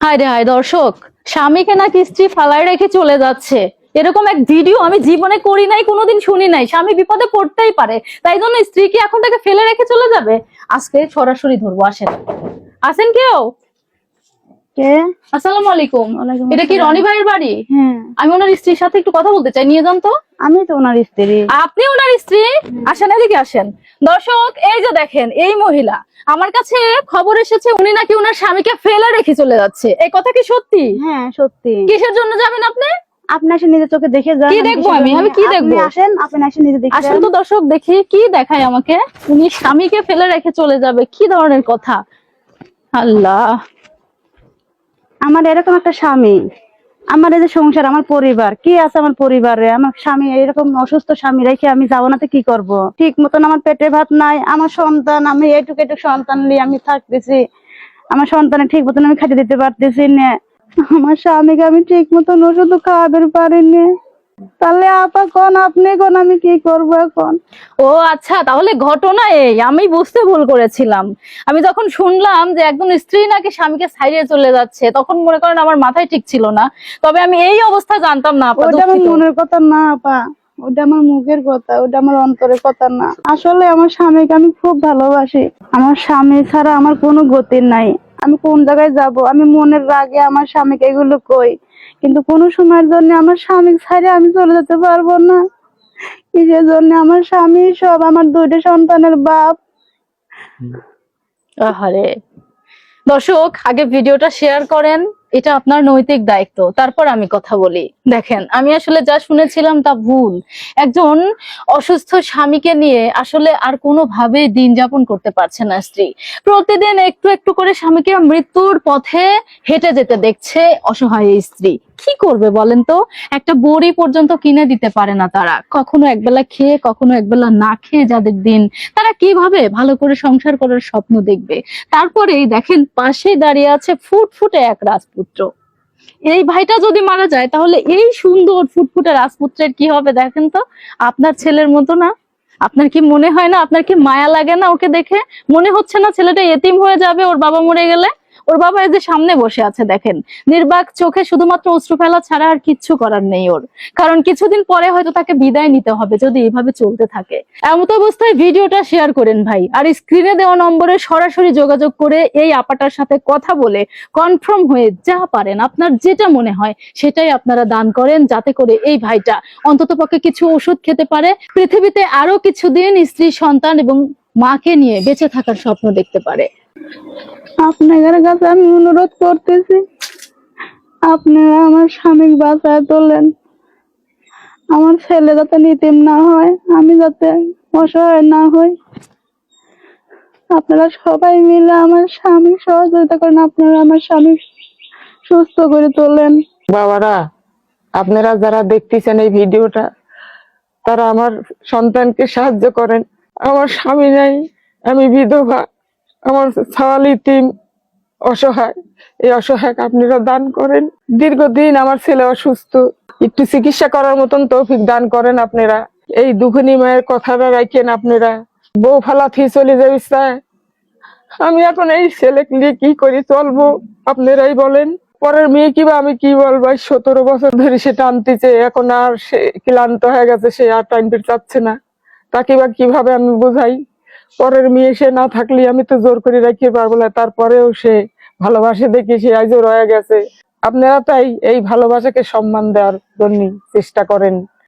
হায় রে হায় দর্শক, স্বামীকে নাকি স্ত্রী ফালায় রেখে চলে যাচ্ছে, এরকম এক ভিডিও আমি জীবনে করি নাই, কোনোদিন শুনি নাই। স্বামী বিপদে পড়তেই পারে, তাই জন্য স্ত্রী কি এখন তাকে ফেলে রেখে চলে যাবে? আজকে সরাসরি ধরবো, আসেন। আসেন কেউ। কে? আসসালামু আলাইকুম। ওয়ালাইকুম এটা কি আসসালাম। রনি ভাইয়ের বাড়ি? হ্যাঁ, আমি ওনার স্ত্রীর সাথে একটু কথা বলতে চাই, নিয়ে যান তো। আমি তো ওনার স্ত্রী। আপনি ওনার স্ত্রী? আসেন, এদিকে আসেন। দর্শক, এই যে দেখেন, এই মহিলা আমার কাছে খবর এসেছে উনি নাকি ওনার স্বামীকে ফেলে রেখে চলে যাচ্ছে। এই কথা কি সত্যি? হ্যাঁ সত্যি। কিসের জন্য যাবেন আপনি? আপনি আসেন, নিজের চোখে দেখে যান। কি দেখবো আমি কি দেখবো? আসেন, আপনি আসেন, নিজে দেখে আসেন যান। তো দর্শক, দেখি কি দেখায় আমাকে। উনি স্বামীকে ফেলে রেখে চলে যাবে, কি ধরনের কথা! আল্লাহ, আমার এরকম একটা স্বামী, আমার এই যে সংসার, আমার পরিবার কি আছে? আমার পরিবারে আমার স্বামী এরকম অসুস্থ স্বামী রেখে আমি যাবো না তো কি করব? ঠিক মতন আমার পেটে ভাত নাই, আমার সন্তান, আমি এইটুকু এইটুকু সন্তান নিয়ে আমি থাকতেছি। আমার সন্তানের ঠিক মতন আমি খাইতে দিতে পারতেছি না। আমার স্বামীকে আমি ঠিক মতন ওষুধ খাওয়াতে পারিনি। তাহলে আপা কোন, আপনি কোন, আমি কি করবো এখন? ও আচ্ছা, তাহলে ঘটনা এই, আমি বুঝতে ভুল করেছিলাম। আমি যখন শুনলাম যে একজন স্ত্রী নাকি স্বামীকে ছাইড়ে চলে যাচ্ছে, তখন মনে করেন আমার মাথায় ঠিক ছিল না। তবে আমি এই অবস্থা জানতাম না আপা, ওটা আমার দুঃখিত। মনের কথা না আপা, ওটা আমার মুখের কথা, ওটা আমার অন্তরের কথা না। আসলে আমার স্বামীকে আমি খুব ভালোবাসি। আমার স্বামী ছাড়া আমার কোনো গতি নাই। আমি কোন জায়গায় যাব, আমি মনের রাগে আমার স্বামীকে এগুলো কই, কিন্তু কোনো সময়ের জন্য আমার স্বামী ছাড়া আমি চলে যেতে পারবো না। কিসের জন্য? আমার স্বামী সব, আমার দুইটা সন্তানের বাপ। আহারে দর্শক, আগে ভিডিওটা শেয়ার করেন, এটা আপনার নৈতিক দায়িত্ব, তারপর আমি কথা বলি। দেখেন, আমি আসলে যা শুনেছিলাম তা ভুল। একজন অসুস্থ স্বামীকে নিয়ে আসলে আর কোনোভাবেই দিন যাপন করতে পারছে না স্ত্রী। প্রতিদিন একটু একটু করে স্বামীকে মৃত্যুর পথে হেঁটে যেতে দেখছে অসহায় এই স্ত্রী। কি করবে বলেন তো? একটা বড়ি পর্যন্ত কিনে দিতে পারে না তারা। কখনো একবেলা খেয়ে, কখনো একবেলা না খেয়ে যাদের দিন, তারা কিভাবে ভালো করে সংসার করার স্বপ্ন দেখবে? তারপরেই দেখেন, পাশে দাঁড়িয়ে আছে ফুটফুটে এক রাজপুত্র। এই ভাইটা যদি মারা যায়, তাহলে এই সুন্দর ফুটফুটে রাজপুত্রের কি হবে দেখেন তো। আপনার ছেলের মতো না? আপনার কি মনে হয় না, আপনার কি মায়া লাগে না ওকে দেখে? মনে হচ্ছে না ছেলেটা এতিম হয়ে যাবে ওর বাবা মরে গেলে? ওর বাবা এই যে সামনে বসে আছে দেখেন, নির্বাক চোখে শুধুমাত্র অশ্রু ফেলা ছাড়া আর কিচ্ছু করার নেই ওর। কারণ কিছুদিন পরে হয়তো তাকে বিদায় নিতে হবে যদি এইভাবে চলতে থাকে। এমত অবস্থায় ভিডিওটা শেয়ার করেন ভাই, আর স্ক্রিনে দেওয়া নম্বরে সরাসরি যোগাযোগ করে এই আপাটার সাথে কথা বলে কনফার্ম হয়ে যা পারেন, আপনার যেটা মনে হয় সেটাই আপনারা দান করেন, যাতে করে এই ভাইটা অন্ততপক্ষে কিছু ওষুধ খেতে পারে, পৃথিবীতে আরো কিছুদিন স্ত্রী, সন্তান এবং মাকে নিয়ে বেঁচে থাকার স্বপ্ন দেখতে পারে। আপনাদের কাছে আমি অনুরোধ করতেছি, আপনারা আমার স্বামীকে বাঁচায় তোলেন। আমার ছেলে যাতে নিতিম না হয়, আমি যাতে অসহায় না হই। আপনারা সবাই মিলে আমার স্বামী সহযোগিতা করেন, আপনারা আমার স্বামী সুস্থ করে তোলেন। বাবারা, আপনারা যারা দেখতেছেন এই ভিডিওটা, তারা আমার সন্তানকে সাহায্য করেন। আমার স্বামী নাই, আমি বিধবা, আমার ছাওয়ালি টিম অসহায়। এই অসহায় আপনারা দান করেন। দীর্ঘদিন আমার ছেলে অসুস্থ, একটু চিকিৎসা করার মতন তৌফিক দান করেন আপনারা। এই দুঃখিনী মায়ের কথাটা রাখেন আপনারা। বউ ফালাথি চলে যাবে চায়, আমি এখন এই ছেলে নিয়ে কি করে চলবো আপনারাই বলেন। পরের মেয়ে কিবা আমি কি বলবো? 17 বছর ধরে সে টানতেছে, এখন আর সে ক্লান্ত হয়ে গেছে, সে আর টানতে চাচ্ছে না। তাকে বা কিভাবে আমি বোঝাই? পরের মেয়ে সে না থাকলে আমি তো জোর করে রাখতে পারবো না, তারপরেও সে ভালোবাসে দেখে সে আজও রয়ে গেছে। আপনারা তাই এই ভালোবাসাকে সম্মান দেওয়ার জন্য চেষ্টা করেন।